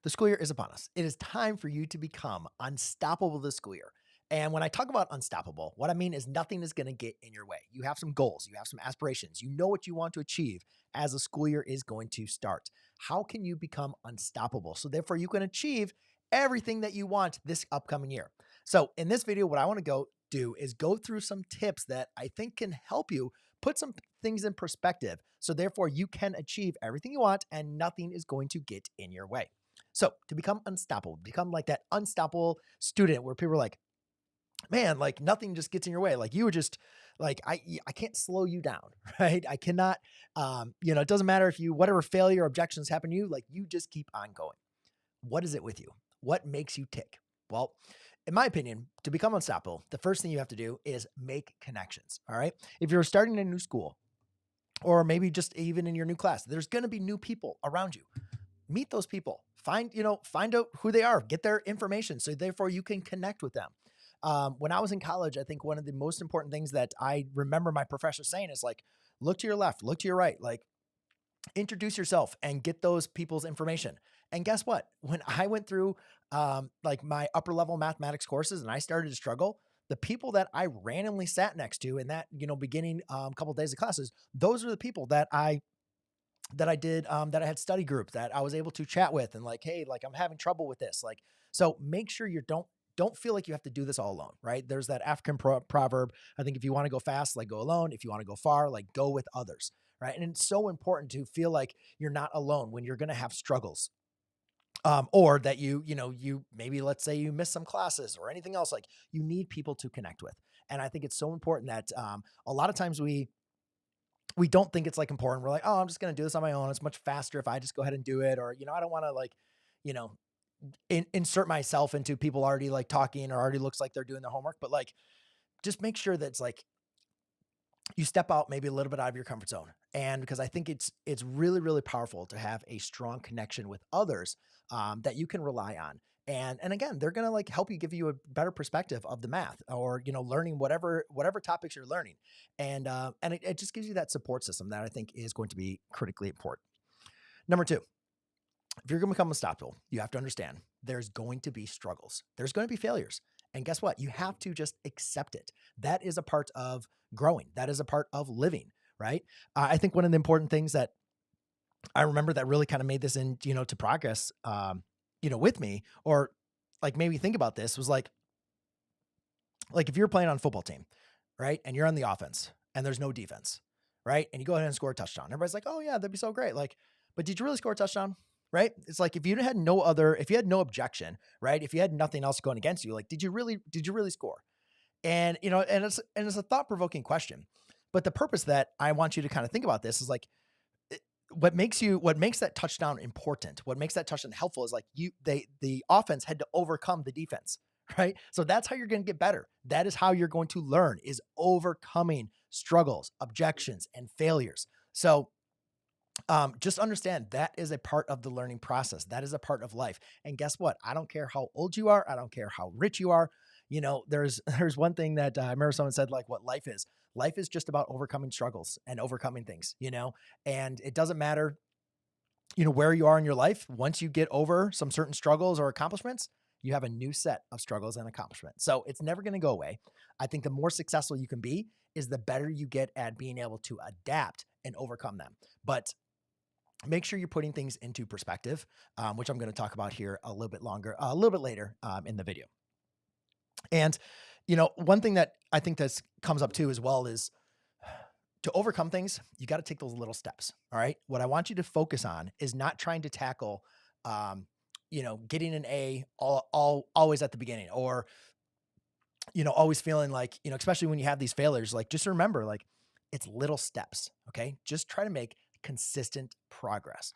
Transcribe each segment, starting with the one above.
The school year is upon us. It is time for you to become unstoppable this school year. And when I talk about unstoppable, what I mean is nothing is going to get in your way. You have some goals, you have some aspirations, you know what you want to achieve as the school year is going to start. How can you become unstoppable? So, therefore, you can achieve everything that you want this upcoming year. So, in this video, what I want to go do is go through some tips that I think can help you put some things in perspective. So, therefore, you can achieve everything you want and nothing is going to get in your way. So to become unstoppable, become like that unstoppable student where people are like, man, like nothing just gets in your way. Like you were just like, I can't slow you down, right? I cannot, it doesn't matter if whatever failure or objections happen to you, like you just keep on going. What is it with you? What makes you tick? Well, in my opinion, to become unstoppable, the first thing you have to do is make connections. All right. If you're starting a new school or maybe just even in your new class, there's going to be new people around you. Meet those people, find out who they are, get their information. So therefore you can connect with them. When I was in college, I think one of the most important things that I remember my professor saying is like, look to your left, look to your right, like introduce yourself and get those people's information. And guess what? When I went through like my upper level mathematics courses and I started to struggle, the people that I randomly sat next to in that, beginning couple of days of classes, those are the people that I did, that I had study group that I was able to chat with and like, hey, like I'm having trouble with this. Like, so make sure you don't feel like you have to do this all alone, right? There's that African proverb. I think if you want to go fast, like go alone. If you want to go far, like go with others, right? And it's so important to feel like you're not alone when you're going to have struggles. Or that you maybe let's say you miss some classes or anything else, like you need people to connect with. And I think it's so important that a lot of times we don't think it's like important. We're like, oh, I'm just going to do this on my own. It's much faster if I just go ahead and do it. Or, I don't want to like, you know, insert myself into people already like talking or already looks like they're doing their homework. But like, just make sure that it's like you step out maybe a little bit out of your comfort zone. And because I think it's really, really powerful to have a strong connection with others that you can rely on. And again, they're going to like help you give you a better perspective of the math or, learning whatever topics you're learning. And it just gives you that support system that I think is going to be critically important. Number two, if you're going to become unstoppable, you have to understand there's going to be struggles. There's going to be failures. And guess what? You have to just accept it. That is a part of growing. That is a part of living, right? I think one of the important things that I remember that really kind of made this in, to progress, with me, or like maybe think about this was like if you're playing on a football team, right? And you're on the offense and there's no defense, right? And you go ahead and score a touchdown. Everybody's like, oh yeah, that'd be so great. Like, but did you really score a touchdown? Right? It's like if you had no objection, right? If you had nothing else going against you, like, did you really score? And it's a thought-provoking question. But the purpose that I want you to kind of think about this is like what makes that touchdown important, what makes that touchdown helpful is like the offense had to overcome the defense, right? So that's how you're going to get better. That is how you're going to learn, is overcoming struggles, objections, and failures. So just understand that is a part of the learning process. That is a part of life. And guess what? I don't care how old you are. I don't care how rich you are. There's one thing that I remember someone said, like what life is. Life is just about overcoming struggles and overcoming things, and it doesn't matter, where you are in your life. Once you get over some certain struggles or accomplishments, you have a new set of struggles and accomplishments. So it's never going to go away. I think the more successful you can be is the better you get at being able to adapt and overcome them. But make sure you're putting things into perspective, which I'm going to talk about here a little bit later in the video. And, one thing that I think that comes up too as well is to overcome things, you got to take those little steps. All right. What I want you to focus on is not trying to tackle, getting an A always at the beginning, or, always feeling like, especially when you have these failures, like just remember, like it's little steps. Okay. Just try to make consistent progress.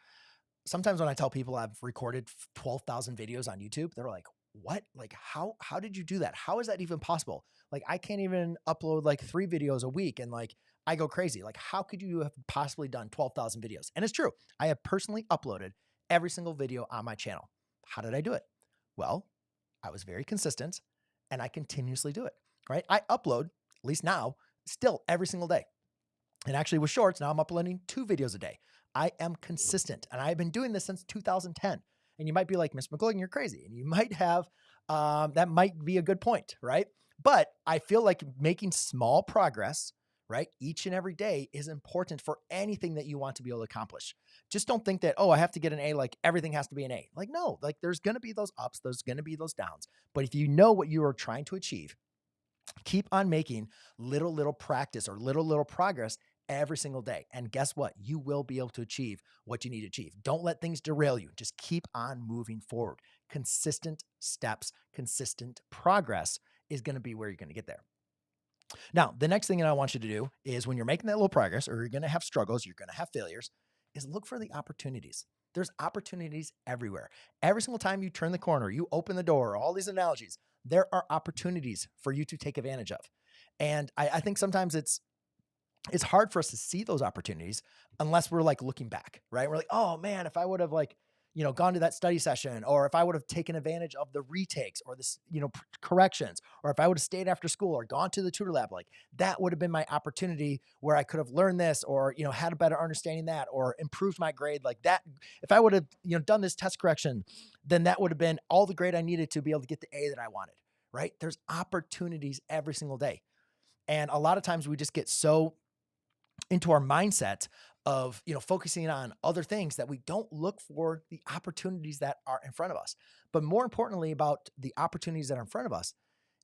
Sometimes when I tell people I've recorded 12,000 videos on YouTube, they're like, what? Like, how did you do that? How is that even possible? Like, I can't even upload like 3 videos a week and like, I go crazy. Like, how could you have possibly done 12,000 videos? And it's true. I have personally uploaded every single video on my channel. How did I do it? Well, I was very consistent and I continuously do it, right? I upload, at least now, still every single day. And actually with shorts, now I'm uploading 2 videos a day. I am consistent and I've been doing this since 2010. And you might be like, Miss McLogan, you're crazy. And you might have, that might be a good point, right? But I feel like making small progress, right, each and every day is important for anything that you want to be able to accomplish. Just don't think that, oh, I have to get an A, like everything has to be an A. Like, no, like there's going to be those ups, there's going to be those downs. But if you know what you are trying to achieve, keep on making little practice or little progress every single day. And guess what? You will be able to achieve what you need to achieve. Don't let things derail you. Just keep on moving forward. Consistent steps, consistent progress is going to be where you're going to get there. Now, the next thing that I want you to do is when you're making that little progress, or you're going to have struggles, you're going to have failures, is look for the opportunities. There's opportunities everywhere. Every single time you turn the corner, you open the door, all these analogies, there are opportunities for you to take advantage of. And I think sometimes it's hard for us to see those opportunities unless we're like looking back, right? We're like, oh man, if I would have like, gone to that study session, or if I would have taken advantage of the retakes or this, corrections, or if I would have stayed after school or gone to the tutor lab, like that would have been my opportunity where I could have learned this, or, had a better understanding that, or improved my grade like that. If I would have, done this test correction, then that would have been all the grade I needed to be able to get the A that I wanted, right? There's opportunities every single day. And a lot of times we just get so into our mindset of, focusing on other things that we don't look for the opportunities that are in front of us. But more importantly about the opportunities that are in front of us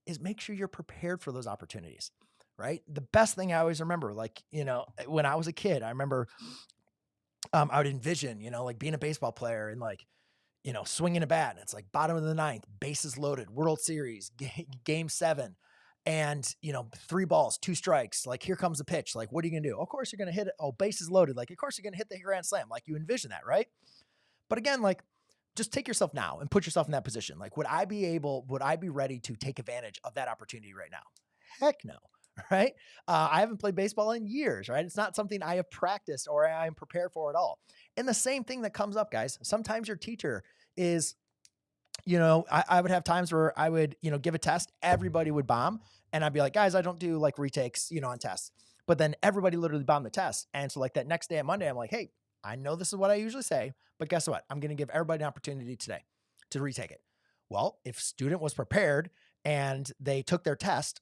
is make sure you're prepared for those opportunities, right? The best thing I always remember, like, when I was a kid, I remember, I would envision, like being a baseball player and like, swinging a bat, and it's like bottom of the ninth, bases loaded, World Series, game 7. And, 3 balls, 2 strikes, like here comes the pitch. Like, what are you going to do? Of course you're going to hit it. Oh, bases loaded. Like, of course you're going to hit the grand slam. Like you envision that, right? But again, like just take yourself now and put yourself in that position. Like, would I be ready to take advantage of that opportunity right now? Heck no. Right. I haven't played baseball in years, right? It's not something I have practiced or I am prepared for at all. And the same thing that comes up, guys. Sometimes your teacher is, I would have times where I would, give a test, everybody would bomb. And I'd be like, guys, I don't do like retakes, on tests. But then everybody literally bombed the test. And so like that next day on Monday, I'm like, hey, I know this is what I usually say, but guess what? I'm going to give everybody an opportunity today to retake it. Well, if student was prepared and they took their test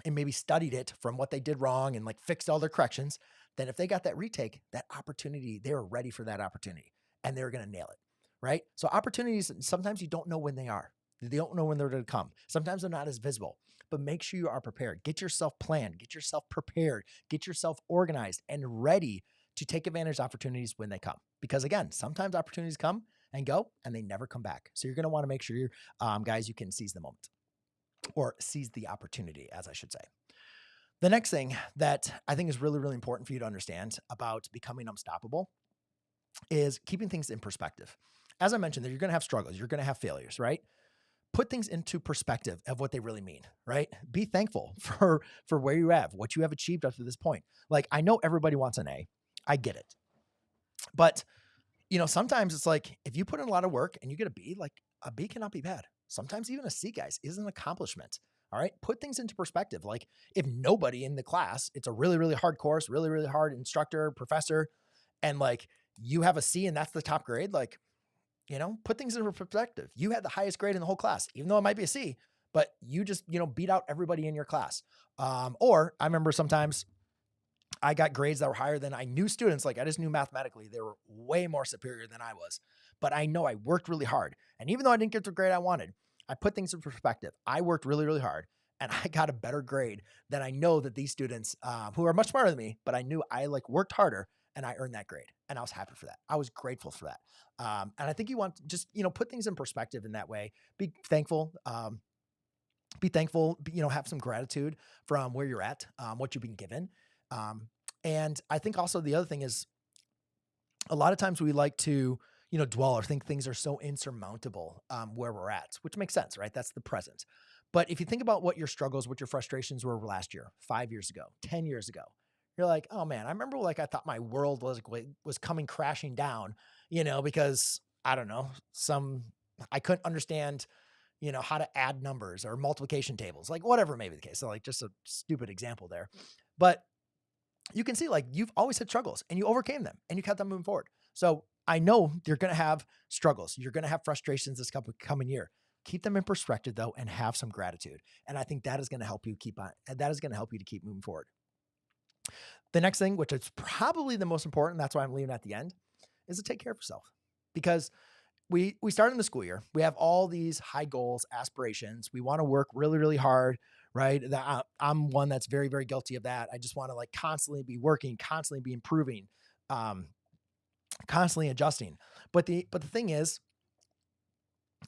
and maybe studied it from what they did wrong and like fixed all their corrections, then if they got that retake, that opportunity, they were ready for that opportunity and they were going to nail it. Right? So opportunities, sometimes you don't know when they are. They don't know when they're going to come. Sometimes they're not as visible, but make sure you are prepared. Get yourself planned, get yourself prepared, get yourself organized and ready to take advantage of opportunities when they come. Because again, sometimes opportunities come and go and they never come back. So you're going to want to make sure guys, you can seize the moment, or seize the opportunity, as I should say. The next thing that I think is really, really important for you to understand about becoming unstoppable is keeping things in perspective. As I mentioned, that you're going to have struggles, you're going to have failures, right? Put things into perspective of what they really mean, right? Be thankful for where you have, what you have achieved up to this point. Like, I know everybody wants an A. I get it. But, sometimes it's like, if you put in a lot of work and you get a B, like a B cannot be bad. Sometimes even a C, guys, is an accomplishment. All right. Put things into perspective. Like if nobody in the class, it's a really, really hard course, really, really hard instructor, professor, and like you have a C and that's the top grade, like, put things into perspective. You had the highest grade in the whole class, even though it might be a C, but you just, beat out everybody in your class. Or I remember sometimes I got grades that were higher than I knew students. Like I just knew mathematically, they were way more superior than I was, but I know I worked really hard. And even though I didn't get the grade I wanted, I put things in perspective. I worked really, really hard and I got a better grade than I know that these students who are much smarter than me, but I knew I like worked harder and I earned that grade. And I was happy for that. I was grateful for that. And I think you want to just, put things in perspective in that way. Be thankful, have some gratitude from where you're at, what you've been given. And I think also the other thing is a lot of times we like to, dwell or think things are so insurmountable, where we're at, which makes sense, right? That's the present. But if you think about what your struggles, what your frustrations were last year, 5 years ago, 10 years ago, you're like, oh man, I remember like, I thought my world was coming crashing down, because I don't know, I couldn't understand, how to add numbers or multiplication tables, like whatever may be the case. So like just a stupid example there, but you can see like you've always had struggles and you overcame them and you kept on moving forward. So I know you're going to have struggles. You're going to have frustrations this coming year. Keep them in perspective though, and have some gratitude. And I think that is going to help you keep on, and that is going to help you to keep moving forward. The next thing, which is probably the most important, that's why I'm leaving at the end, is to take care of yourself. Because we start in the school year. We have all these high goals, aspirations. We want to work really, really hard, right? I'm one that's very, very guilty of that. I just want to like constantly be working, constantly be improving, um, constantly adjusting. But the thing is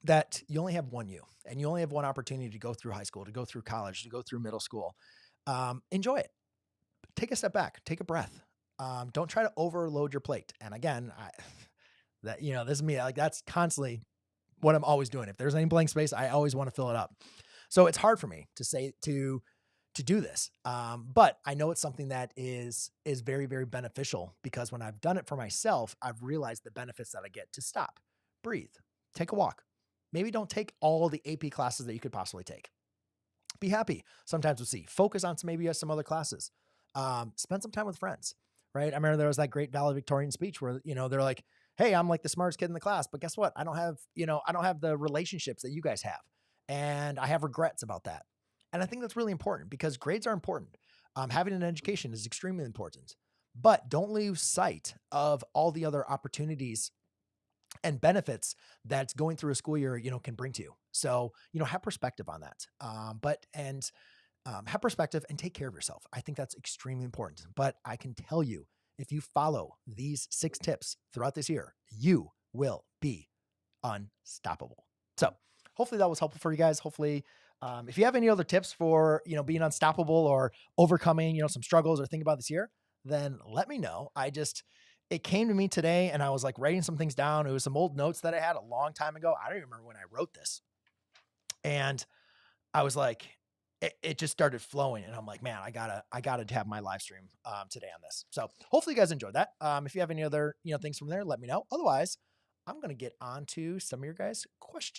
that you only have one you, and you only have one opportunity to go through high school, to go through college, to go through middle school. Enjoy it. Take a step back. Take a breath. Don't try to overload your plate. And again, this is me. Like that's constantly what I'm always doing. If there's any blank space, I always want to fill it up. So it's hard for me to do this. But I know it's something that is very, very beneficial, because when I've done it for myself, I've realized the benefits that I get to stop, breathe, take a walk. Maybe don't take all the AP classes that you could possibly take. Be happy sometimes with C. Focus on some other classes. Spend some time with friends, right? I remember there was that great valedictorian speech where, they're like, hey, I'm like the smartest kid in the class, but guess what? I don't have the relationships that you guys have. And I have regrets about that. And I think that's really important, because grades are important. Having an education is extremely important, but don't lose sight of all the other opportunities and benefits that's going through a school year, can bring to you. So, have perspective on that. Have perspective and take care of yourself. I think that's extremely important. But I can tell you, if you follow these 6 tips throughout this year, you will be unstoppable. So hopefully that was helpful for you guys. Hopefully, if you have any other tips for, being unstoppable or overcoming, some struggles or think about this year, then let me know. It came to me today and I was like writing some things down. It was some old notes that I had a long time ago. I don't even remember when I wrote this. And I was like, it just started flowing, and I'm like, man, I gotta have my live stream today on this. So hopefully you guys enjoyed that. If you have any other things from there, let me know. Otherwise, I'm gonna get on to some of your guys' questions.